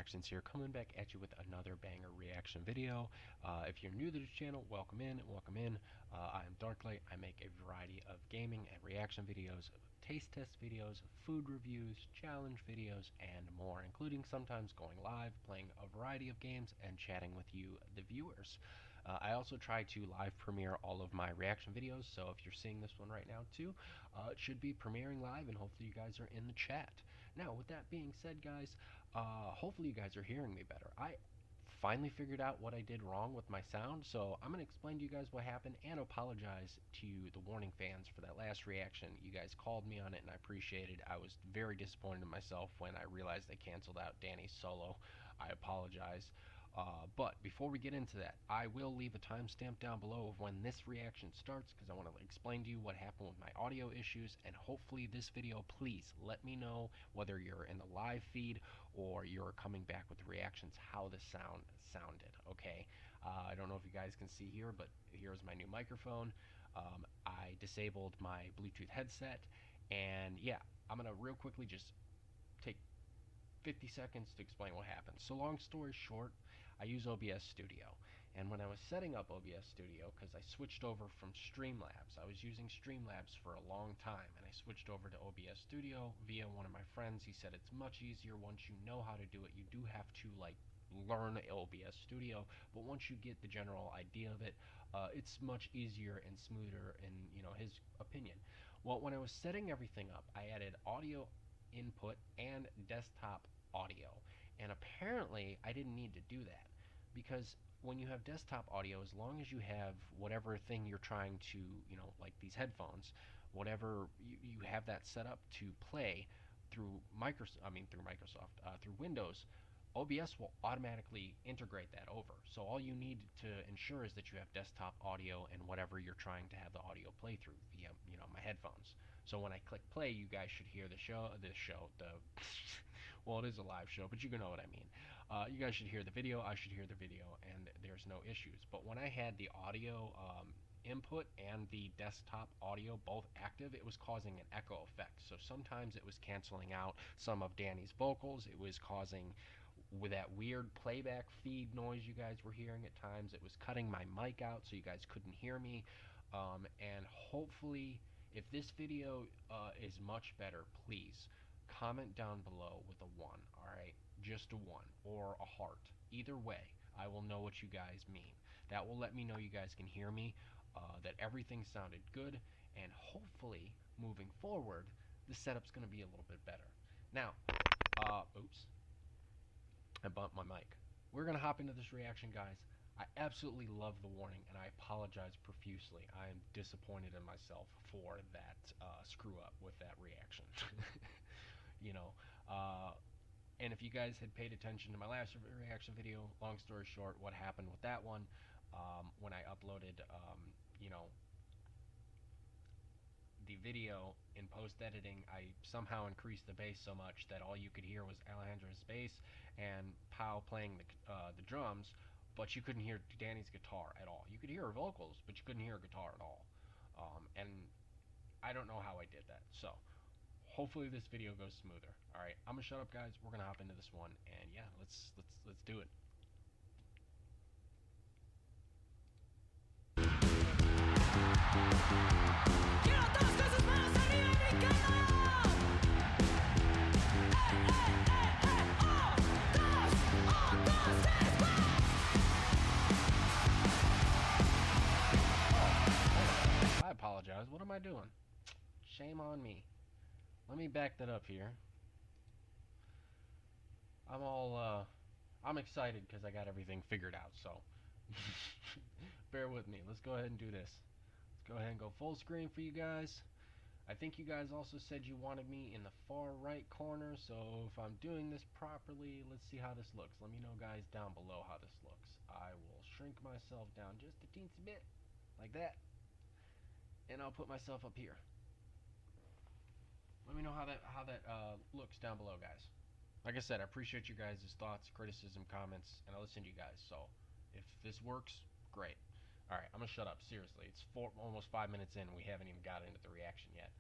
Reactions here, coming back at you with another banger reaction video. If you're new to the channel, welcome in. I am Darklight. I make a variety of gaming and reaction videos, taste test videos, food reviews, challenge videos, and more, including sometimes going live, playing a variety of games, and chatting with you, the viewers. I also try to live premiere all of my reaction videos, so if you're seeing this one right now too, it should be premiering live, and hopefully you guys are in the chat. Now, with that being said, guys, hopefully you guys are hearing me better. I finally figured out what I did wrong with my sound, so I'm going to explain to you guys what happened and apologize to the Warning fans for that last reaction. You guys called me on it, and I appreciate it. I was very disappointed in myself when I realized they canceled out Danny's solo. I apologize. But before we get into that, I will leave a timestamp down below of when this reaction starts, because I want to explain to you what happened with my audio issues, and hopefully this video, please let me know whether you're in the live feed or you're coming back with the reactions, how the sound sounded, okay? I don't know if you guys can see here, but here's my new microphone. I disabled my Bluetooth headset, and yeah, I'm going to real quickly just take 50 seconds to explain what happened. So long story short, I use OBS Studio, and when I was setting up OBS Studio, because I switched over from Streamlabs, I was using Streamlabs for a long time, and I switched over to OBS Studio via one of my friends. He said it's much easier once you know how to do it. You do have to learn OBS Studio, but once you get the general idea of it, it's much easier and smoother in his opinion. Well, when I was setting everything up, I added audio input and desktop audio, and apparently I didn't need to do that, because when you have desktop audio, as long as you have whatever thing you're trying to, like these headphones, whatever you have that set up to play through through Windows, OBS will automatically integrate that over. So all you need to ensure is that you have desktop audio and whatever you're trying to have the audio play through via, my headphones. So when I click play, you guys should hear well, it is a live show, but you know what I mean. You guys should hear the video, I should hear the video, and there's no issues. But when I had the audio input and the desktop audio both active, it was causing an echo effect. So sometimes it was canceling out some of Danny's vocals. It was causing with that weird playback feed noise you guys were hearing at times. It was cutting my mic out so you guys couldn't hear me. And hopefully, if this video is much better, please comment down below with a 1, alright? Just a 1 or a heart. Either way, I will know what you guys mean. That will let me know you guys can hear me, that everything sounded good, and hopefully, moving forward, the setup's going to be a little bit better. Now, oops, I bumped my mic. We're going to hop into this reaction, guys. I absolutely love the warning, and I apologize profusely. I am disappointed in myself for that screw up with that reaction. And if you guys had paid attention to my last reaction video, long story short, what happened with that one, when I uploaded, the video in post-editing, I somehow increased the bass so much that all you could hear was Alejandra's bass and Pau playing the drums, but you couldn't hear Danny's guitar at all. You could hear her vocals, but you couldn't hear her guitar at all. And I don't know how I did that. So hopefully this video goes smoother. All right, I'm gonna shut up, guys. We're gonna hop into this one, and yeah, let's do it. I apologize. What am I doing? Shame on me. Let me back that up here. I'm excited because I got everything figured out, so bear with me. Let's go ahead and do this. Let's go ahead and go full screen for you guys. I think you guys also said you wanted me in the far right corner, so if I'm doing this properly, let's see how this looks. Let me know, guys, down below how this looks. I will shrink myself down just a teensy bit, like that, and I'll put myself up here. Let me know how that looks down below, guys. Like I said, I appreciate you guys' thoughts, criticism, comments, and I listen to you guys. So if this works, great. All right, I'm gonna shut up. Seriously, it's almost 5 minutes in, and we haven't even got into the reaction yet.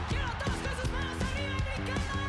Quiero dos cosas más a nivel americano.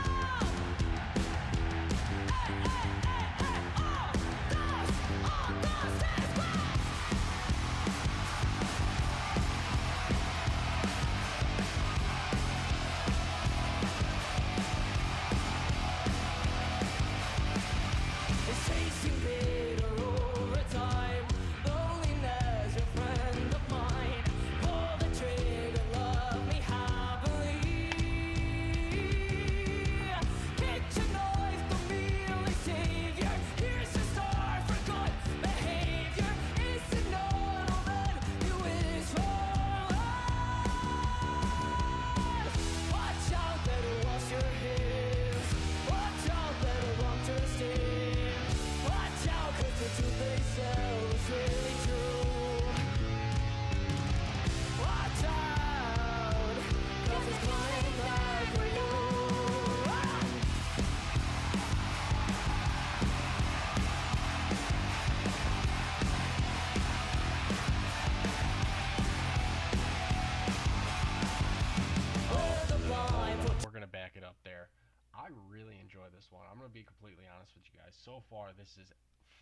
Back it up there. I really enjoy this one. I'm gonna be completely honest with you guys. So far, this is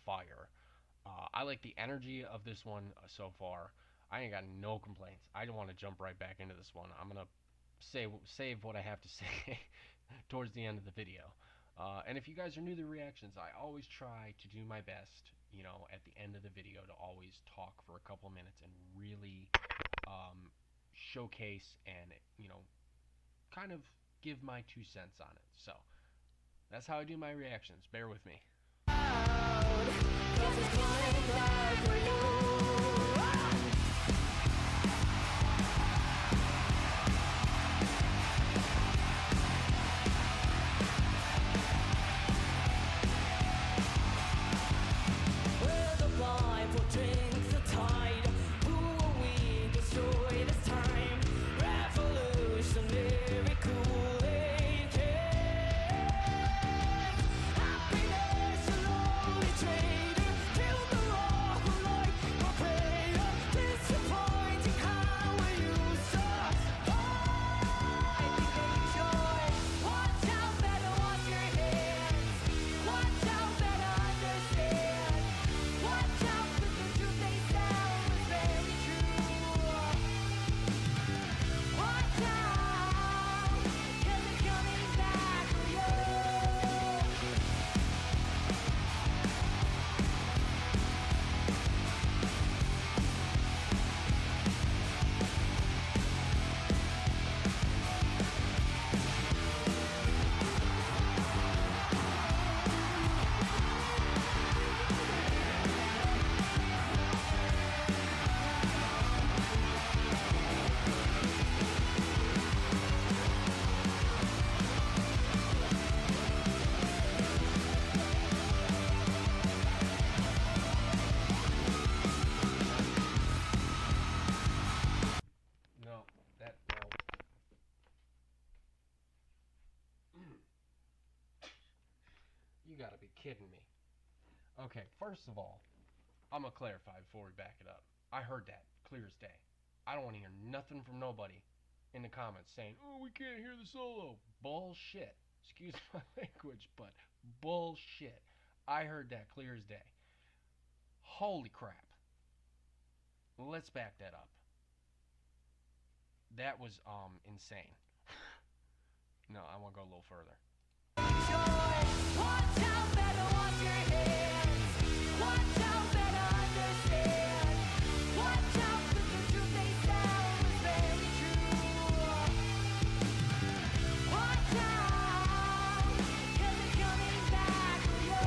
fire. I like the energy of this one so far. I ain't got no complaints. I don't want to jump right back into this one. I'm gonna save what I have to say towards the end of the video. And if you guys are new to the reactions, I always try to do my best, you know, at the end of the video to always talk for a couple minutes and really showcase and, you know, kind of give my 2 cents on it. So that's how I do my reactions. Bear with me. You gotta be kidding me. Okay, first of all, I'm gonna clarify before we back it up. I heard that clear as day. I don't want to hear nothing from nobody in the comments saying, "Oh, we can't hear the solo." Bullshit. Excuse my language, but bullshit. I heard that clear as day. Holy crap. Let's back that up. That was insane. No, I want to go a little further. Watch out, better watch your hands. Watch out, better understand. Watch out, 'cause the truth they tell is very true. Watch out, 'cause it's coming back for you.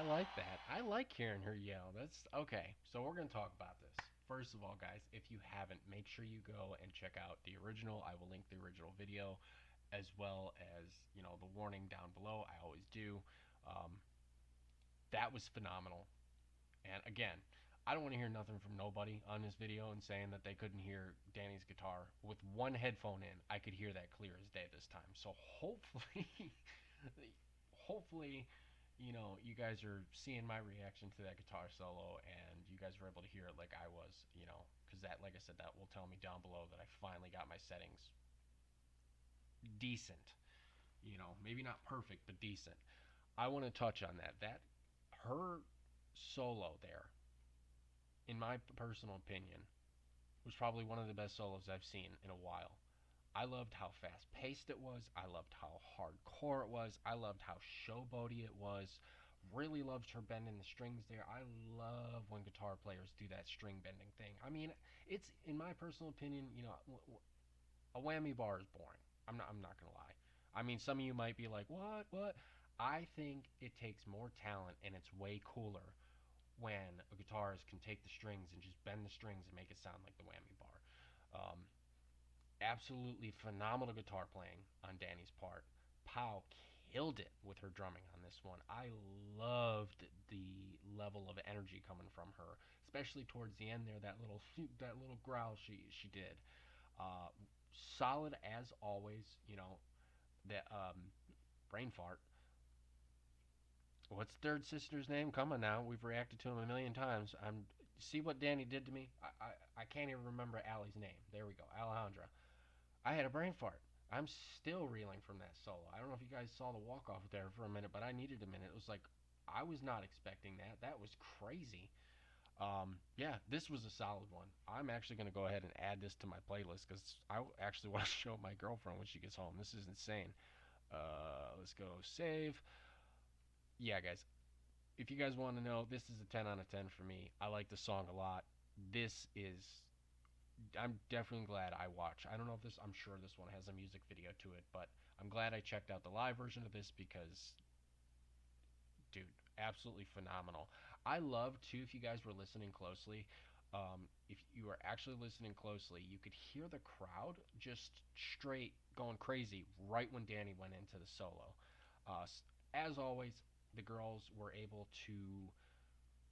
I like that. I like hearing her yell. That's okay. So we're gonna talk about this. First of all, guys, if you haven't, make sure you go and check out the original. I will link the original video as well as the warning down below. I always do. Um, that was phenomenal. And again, I don't want to hear nothing from nobody on this video and saying that they couldn't hear Danny's guitar. With one headphone in, I could hear that clear as day this time. So hopefully, hopefully, you guys are seeing my reaction to that guitar solo and you guys were able to hear it like I was, because that, like I said, that will tell me down below that I finally got my settings decent. Maybe not perfect, but decent. I want to touch on that. Her solo there, in my personal opinion, was probably one of the best solos I've seen in a while. I loved how fast paced it was. I loved how hardcore it was. I loved how showboaty it was. Really loved her bending the strings there. I love when guitar players do that string bending thing. I mean, it's, in my personal opinion, a whammy bar is boring. I'm not gonna lie. I mean, some of you might be like, what? I think it takes more talent and it's way cooler when a guitarist can take the strings and just bend the strings and make it sound like the whammy bar. Absolutely phenomenal guitar playing on Danny's part. Pow killed it with her drumming on this one. I loved the level of energy coming from her, especially towards the end there. That little growl she did. Solid as always. That brain fart. What's third sister's name? Come on now. We've reacted to him a million times. See what Danny did to me? I can't even remember Allie's name. There we go. Alejandra. I had a brain fart. I'm still reeling from that solo. I don't know if you guys saw the walk-off there for a minute, but I needed a minute. It was like, I was not expecting that. That was crazy. Yeah, this was a solid one. I'm actually going to go ahead and add this to my playlist because I actually want to show my girlfriend when she gets home. This is insane. Let's go save. Yeah, guys, if you guys want to know, this is a 10 out of 10 for me. I like the song a lot. I'm definitely glad I watched. I don't know if I'm sure this one has a music video to it, but I'm glad I checked out the live version of this because, dude, absolutely phenomenal. I love, too, if you guys were listening closely, if you were actually listening closely, you could hear the crowd just straight going crazy right when Danny went into the solo. As always, the girls were able to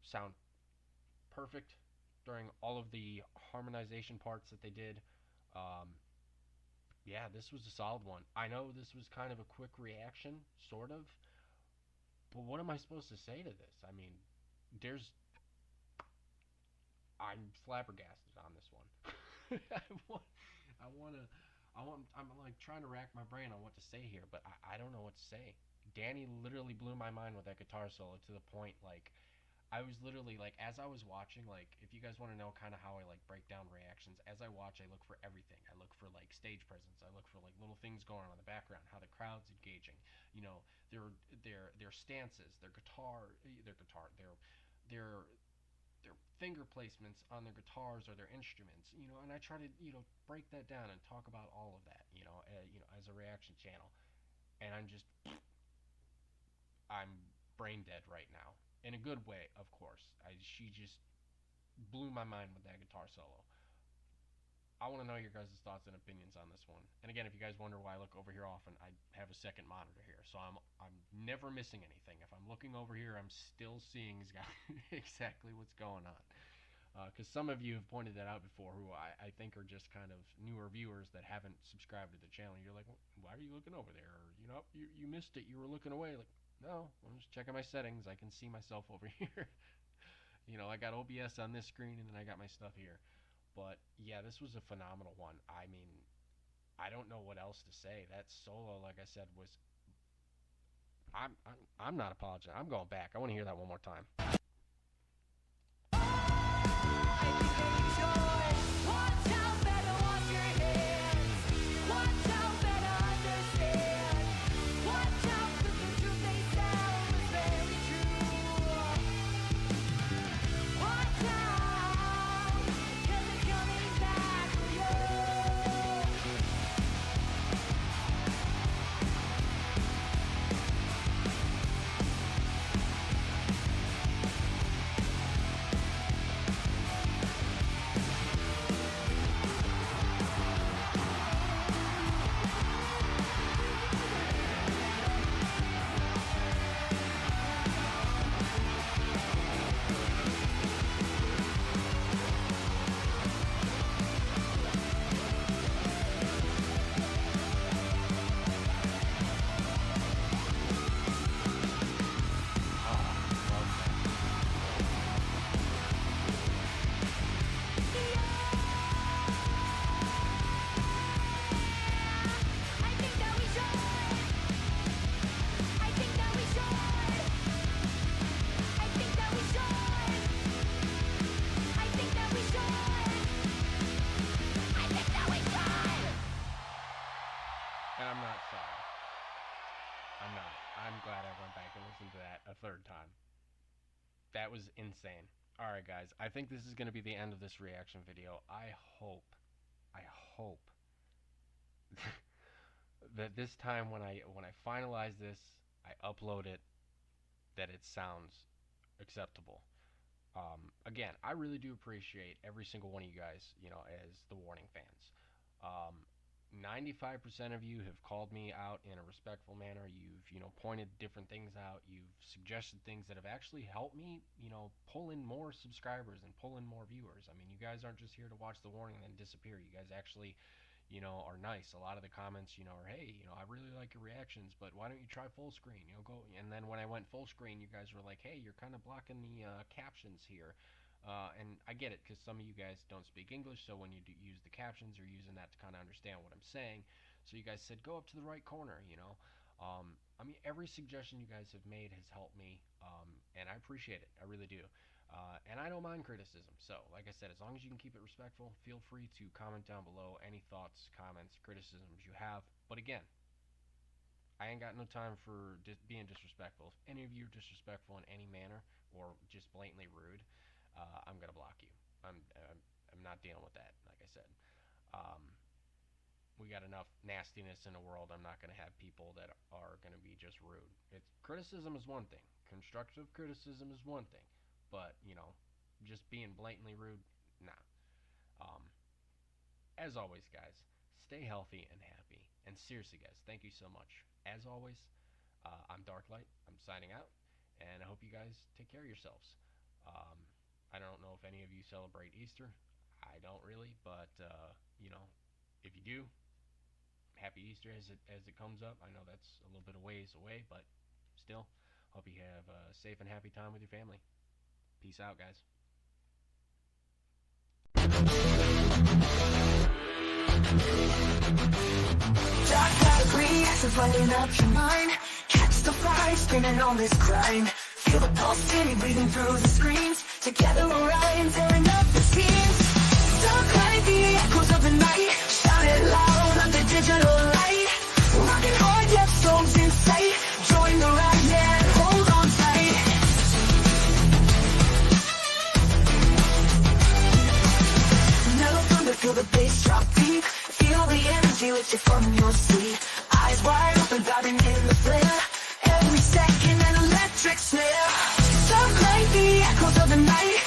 sound perfect during all of the harmonization parts that they did. Yeah, this was a solid one. I know this was kind of a quick reaction, sort of, but what am I supposed to say to this? I mean, I'm flabbergasted on this one. I'm like trying to rack my brain on what to say here, but I don't know what to say. Danny literally blew my mind with that guitar solo to the point, like, I was literally, like, as I was watching, like, if you guys want to know kind of how I, like, break down reactions, as I watch, I look for everything. I look for, like, stage presence. I look for, like, little things going on in the background, how the crowd's engaging, their stances, their finger placements on their guitars or their instruments, and I try to, break that down and talk about all of that, as a reaction channel. And I'm brain dead right now. In a good way, of course. She just blew my mind with that guitar solo. I want to know your guys' thoughts and opinions on this one. And again, if you guys wonder why I look over here often, I have a second monitor here, so I'm never missing anything. If I'm looking over here, I'm still seeing exactly what's going on. Because some of you have pointed that out before, who I think are just kind of newer viewers that haven't subscribed to the channel. You're like, why are you looking over there? Or, you missed it. You were looking away. Like, no, I'm just checking my settings. I can see myself over here. I got OBS on this screen, and then I got my stuff here. But, yeah, this was a phenomenal one. I mean, I don't know what else to say. That solo, like I said, was... I'm not apologizing. I'm going back. I want to hear that one more time. sorry. I'm not. I'm glad I went back and listened to that a third time. That was insane. Alright guys, I think this is going to be the end of this reaction video. I hope that this time when I finalize this, I upload it, that it sounds acceptable. Again, I really do appreciate every single one of you guys, as the Warning fans. 95% of you have called me out in a respectful manner. You've, pointed different things out. You've suggested things that have actually helped me, pull in more subscribers and pull in more viewers. I mean, you guys aren't just here to watch the Warning and then disappear. You guys actually, are nice. A lot of the comments, are, hey, I really like your reactions, but why don't you try full screen? Go. And then when I went full screen, you guys were like, hey, you're kind of blocking the captions here. And I get it, because some of you guys don't speak English, so when you do use the captions, you're using that to kind of understand what I'm saying. So you guys said, go up to the right corner, I mean, every suggestion you guys have made has helped me, and I appreciate it. I really do. And I don't mind criticism. So, like I said, as long as you can keep it respectful, feel free to comment down below any thoughts, comments, criticisms you have. But again, I ain't got no time for being disrespectful. If any of you are disrespectful in any manner or just blatantly rude, I'm gonna block you. I'm not dealing with that. Like I said, we got enough nastiness in the world. I'm not gonna have people that are gonna be just rude. Criticism is one thing. Constructive criticism is one thing. But just being blatantly rude, nah. As always, guys, stay healthy and happy. And seriously, guys, thank you so much. As always, I'm Darklight. I'm signing out, and I hope you guys take care of yourselves. I don't know if any of you celebrate Easter. I don't really, but if you do, happy Easter as it comes up. I know that's a little bit of ways away, but still, hope you have a safe and happy time with your family. Peace out, guys. Dark cloud breeze, lighting up your mind. Catch the fire, spinning on this grind. Feel the pulse breathing through the screens. Together we'll ride, tearing up the seams. Dark light, the echoes of the night. Shout it loud under digital light. Rocking hard, yet souls in sight. Join the ride, yeah, hold on tight. Metal thunder, feel the bass drop deep. Feel the energy lift you from your seat. Eyes wide open, diving in the flare. Every second an electric snare. Dark light, the echoes of the night.